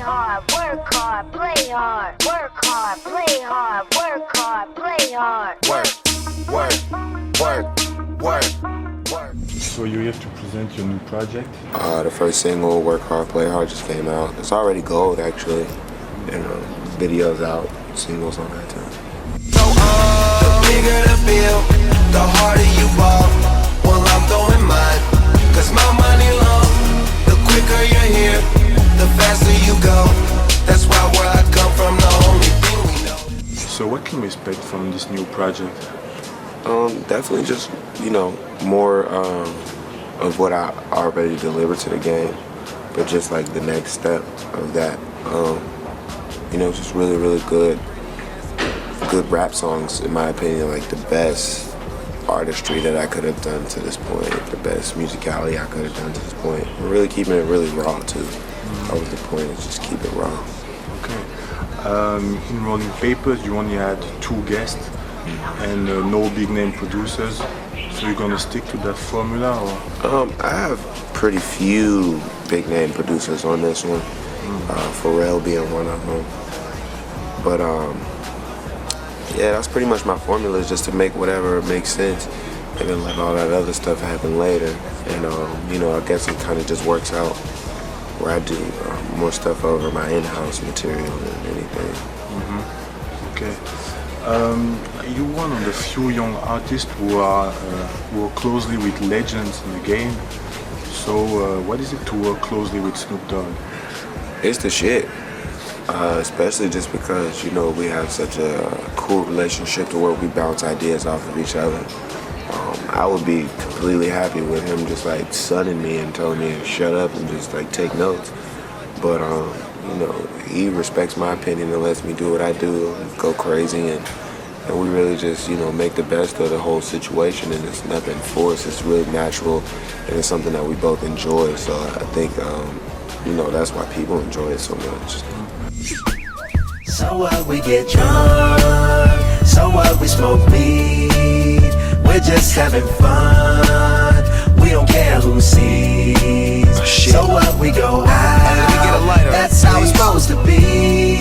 hard, work hard, play hard, work hard, play hard, work hard, play hard. Work. So you're here to present your new project? The first single, Work Hard, Play Hard, just came out. It's already gold, actually. And videos out, singles on that too. So, the bigger the bill, the harder you ball. Well, I'm throwing mine, cause my money long. The quicker you're here, the faster you go. That's why where I come from, the only thing we know. So what can we expect from this new project? Definitely just, more of what I already delivered to the game, but just like the next step of that. Just really, really good rap songs, in my opinion, like the best artistry that I could have done to this point, the best musicality I could have done to this point. We're really keeping it really raw too. That was the point, is just keep it raw. Okay. In Rolling Papers, you only had 2 guests and no big name producers. So you're gonna stick to that formula, or? I have pretty few big name producers on this one. Pharrell being one of them. But yeah, that's pretty much my formula, is just to make whatever makes sense and then let all that other stuff happen later. And I guess it kind of just works out where I do more stuff over my in-house material than anything. Okay. You're one of the few young artists who are closely with legends in the game. So what is it to work closely with Snoop Dogg? It's the shit. Especially just because, we have such a cool relationship to where we bounce ideas off of each other. I would be completely happy with him just like sunning me and telling me to shut up and just like take notes. But, he respects my opinion and lets me do what I do, go crazy, and we really just, make the best of the whole situation, and it's nothing forced, it's really natural, and it's something that we both enjoy. So I think, that's why people enjoy it so much. So what, we get drunk, so what, we smoke weed, we're just having fun, we don't care who sees. So what, we go out, that's how it's supposed to be.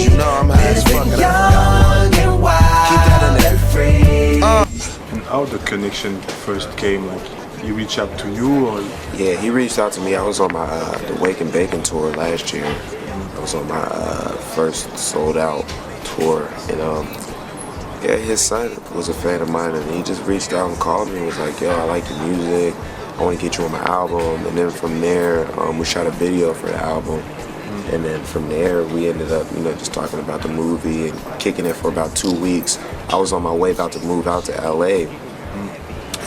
Cause I'm high as fuck, young and wild and free. And how the connection first came, like he reached out to you, or? Yeah, he reached out to me. I was on my the Wake and Bacon tour last year. I was on my first sold out tour, and his son was a fan of mine, and he just reached out and called me and was like, yo, I like your music, I want to get you on my album. And then from there, we shot a video for the album, and then from there we ended up, just talking about the movie and kicking it for about 2 weeks. I was on my way about to move out to LA.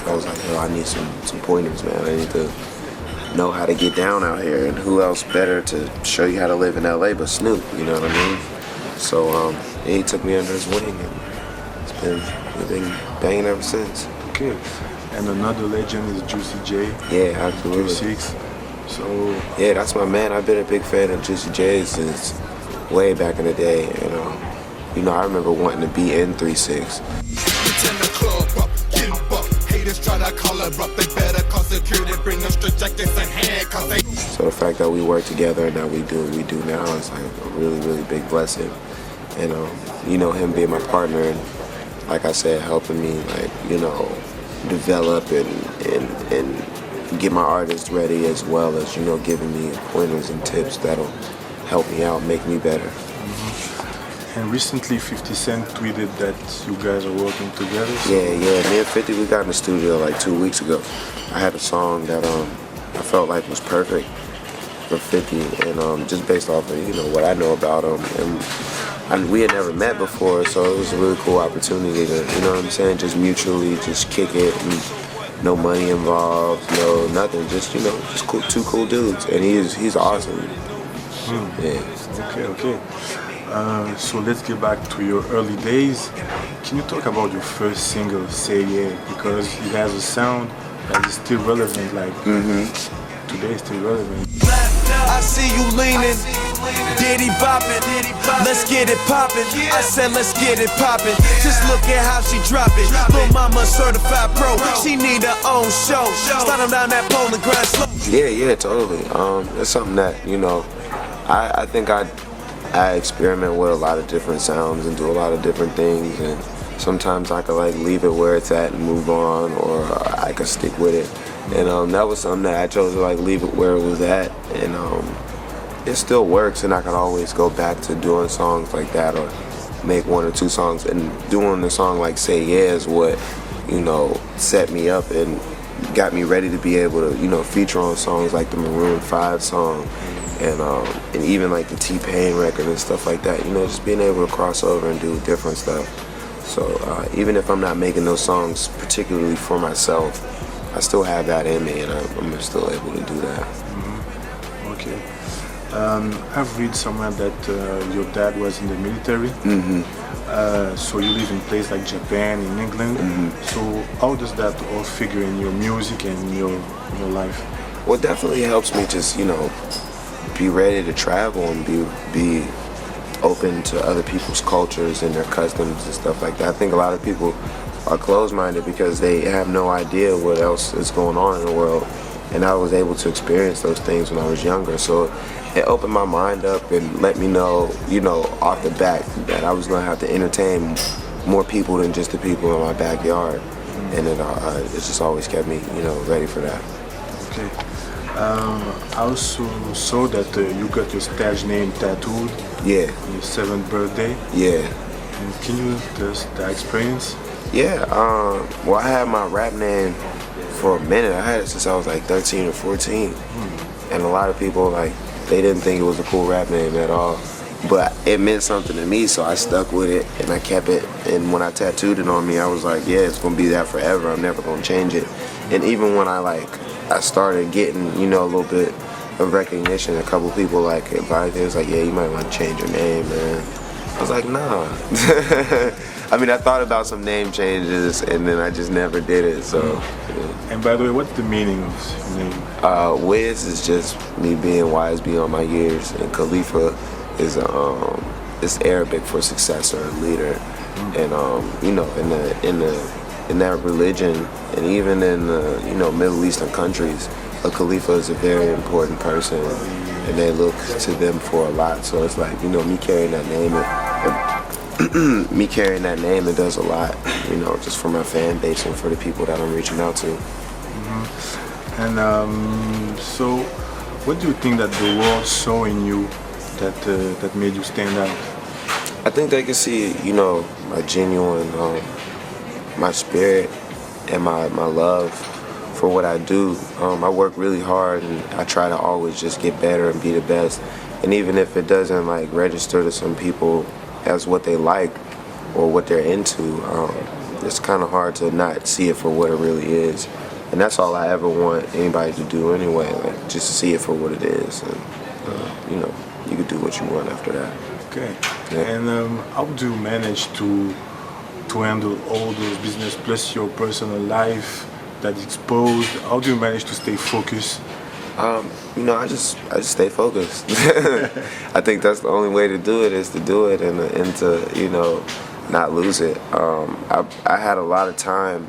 I was like, yo, I need some pointers, man. I need to know how to get down out here, and who else better to show you how to live in LA but Snoop, you know what I mean? So he took me under his wing, and we've been banging ever since. Okay. And another legend is Juicy J. Yeah, absolutely. 2-6. So yeah, that's my man. I've been a big fan of Juicy J since way back in the day, and I remember wanting to be in 3-6. So the fact that we work together and that we do what we do now is like a really, really big blessing. And him being my partner and, like I said, helping me develop and get my artists ready, as well as giving me pointers and tips that'll help me out, make me better. And recently 50 Cent tweeted that you guys are working together. So. Yeah, me and 50, we got in the studio like 2 weeks ago. I had a song that I felt like was perfect for 50, and just based off of what I know about him, and we had never met before, so it was a really cool opportunity to, just mutually just kick it, and no money involved, no nothing, just cool, 2 cool dudes, and he's awesome. Yeah. Okay. So let's get back to your early days. Can you talk about your first single, Say Yeah? Because it has a sound that is still relevant, today it's still relevant. I see you leaning, Diddy bopping, let's get it poppin'. I said let's get it poppin'. Just look at how she drop it. Lil' mama certified pro, she need her own show. Start 'em down that pole and grind slow. Yeah, totally. It's something that I think I experiment with a lot of different sounds and do a lot of different things, and sometimes I could like leave it where it's at and move on, or I could stick with it. And that was something that I chose to like leave it where it was at, and it still works, and I can always go back to doing songs like that or make 1 or 2 songs. And doing the song like Say Yeah is what, you know, set me up and got me ready to be able to, you know, feature on songs like the Maroon 5 song and even like the T-Pain record and stuff like that. You know, just being able to cross over and do different stuff. So even if I'm not making those songs particularly for myself, I still have that in me, and I'm still able to do that. Mm-hmm. Okay. I've read somewhere that your dad was in the military. Mm-hmm. So you live in places like Japan, in England. Mm-hmm. So how does that all figure in your music and your life? Well, it definitely helps me just, you know, be ready to travel and be open to other people's cultures and their customs and stuff like that. I think a lot of people are closed-minded because they have no idea what else is going on in the world. And I was able to experience those things when I was younger. So it opened my mind up and let me know, you know, off the bat that I was going to have to entertain more people than just the people in my backyard. And it just always kept me, you know, ready for that. Okay. I also saw that you got your stage name tattooed. Yeah. On your 7th birthday. Yeah. And can you tell us the experience? Yeah. Well, I had my rap name for a minute. I had it since I was like 13 or 14. And a lot of people, like, they didn't think it was a cool rap name at all. But it meant something to me, so I stuck with it and I kept it. And when I tattooed it on me, I was like, yeah, it's gonna be that forever. I'm never gonna change it. And even when I started getting, you know, a little bit of recognition, a couple people like advised me, it was like, yeah, you might want to change your name, man. I was like, nah. I mean, I thought about some name changes and then I just never did it, so. Yeah. And by the way, what's the meaning of your name? Wiz is just me being wise beyond my years, and Khalifa is it's Arabic for successor, leader. And you know, in that religion, and even in you know, Middle Eastern countries, a Khalifa is a very important person, and they look to them for a lot. So it's like, you know, me carrying that name, it does a lot, you know, just for my fan base and for the people that I'm reaching out to. Mm-hmm. And so, what do you think that the world saw in you that made you stand out? I think they can see, you know, my genuine, my spirit and my love for what I do. I work really hard and I try to always just get better and be the best. And even if it doesn't like register to some people as what they like or what they're into, it's kind of hard to not see it for what it really is. And that's all I ever want anybody to do anyway, like just to see it for what it is. And you know, you can do what you want after that. Okay. Yeah. And how do you manage to handle all those business plus your personal life that's exposed? How do you manage to stay focused? You know, I just stay focused. I think that's the only way to do it, is to do it and to, you know, not lose it. I had a lot of time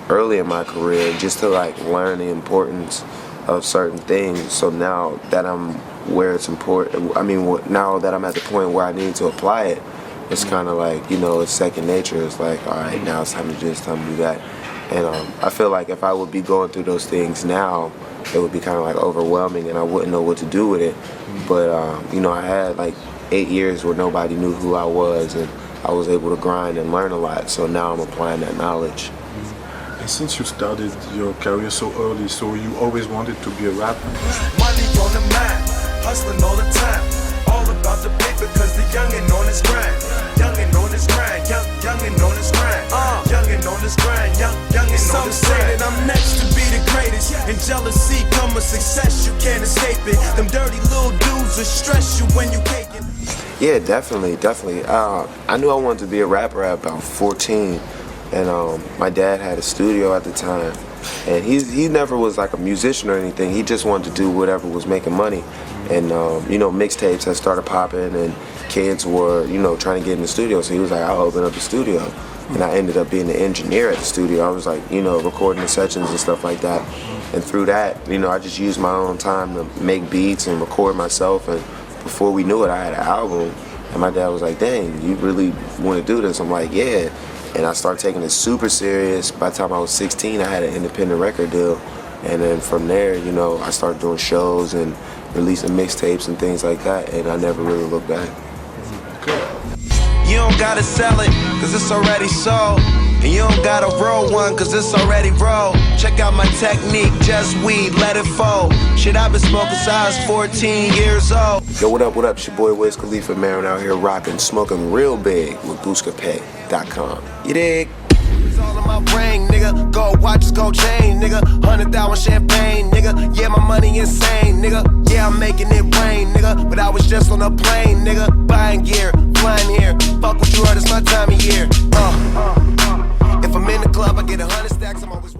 early in my career just to like learn the importance of certain things. So now that I'm where it's important, I mean, now that I'm at the point where I need to apply it, it's kind of like, you know, it's second nature. It's like, all right, now it's time to do this, time to do that. And I feel like if I would be going through those things now, it would be kind of like overwhelming and I wouldn't know what to do with it. But, you know, I had like 8 years where nobody knew who I was, and I was able to grind and learn a lot. So now I'm applying that knowledge. And since you started your career so early, so you always wanted to be a rapper? Money on the mind, hustling all the time. All about the paper, cause the youngin' on his grind. Youngin' on his grind, youngin' on his grind. Youngin' on his grind, youngin' on his grind. Some say that I'm next to be the greatest. And jealousy come with success, you can't escape it. Them dirty little dudes will stress you when you caking. Yeah, definitely. I knew I wanted to be a rapper at about 14. And my dad had a studio at the time, and he never was like a musician or anything. He just wanted to do whatever was making money. And you know, mixtapes had started popping, and kids were, you know, trying to get in the studio. So he was like, I'll open up the studio. And I ended up being the engineer at the studio. I was like, you know, recording the sessions and stuff like that. And through that, you know, I just used my own time to make beats and record myself and before we knew it, I had an album, and my dad was like, dang, you really want to do this? I'm like, yeah. And I started taking it super serious. By the time I was 16, I had an independent record deal. And then from there, you know, I started doing shows and releasing mixtapes and things like that, and I never really looked back. You don't gotta sell it, cause it's already sold. And you don't gotta roll one, cause it's already rolled. Check out my technique, just weed, let it fold. Shit, I've been smoking since I was 14 years old. Yo, what up, what up? It's your boy Wiz Khalifa, man, out here rocking, smoking real big with Booska-P.com. You dig? It's all in my brain, nigga. Gold watches, gold chain, nigga. 100,000 champagne, nigga. Yeah, my money insane, nigga. Yeah, I'm making it rain, nigga. But I was just on a plane, nigga. Buying gear, flying here. Fuck what you heard, it's my time of year. If I'm in the club, I get 100 stacks, I'm always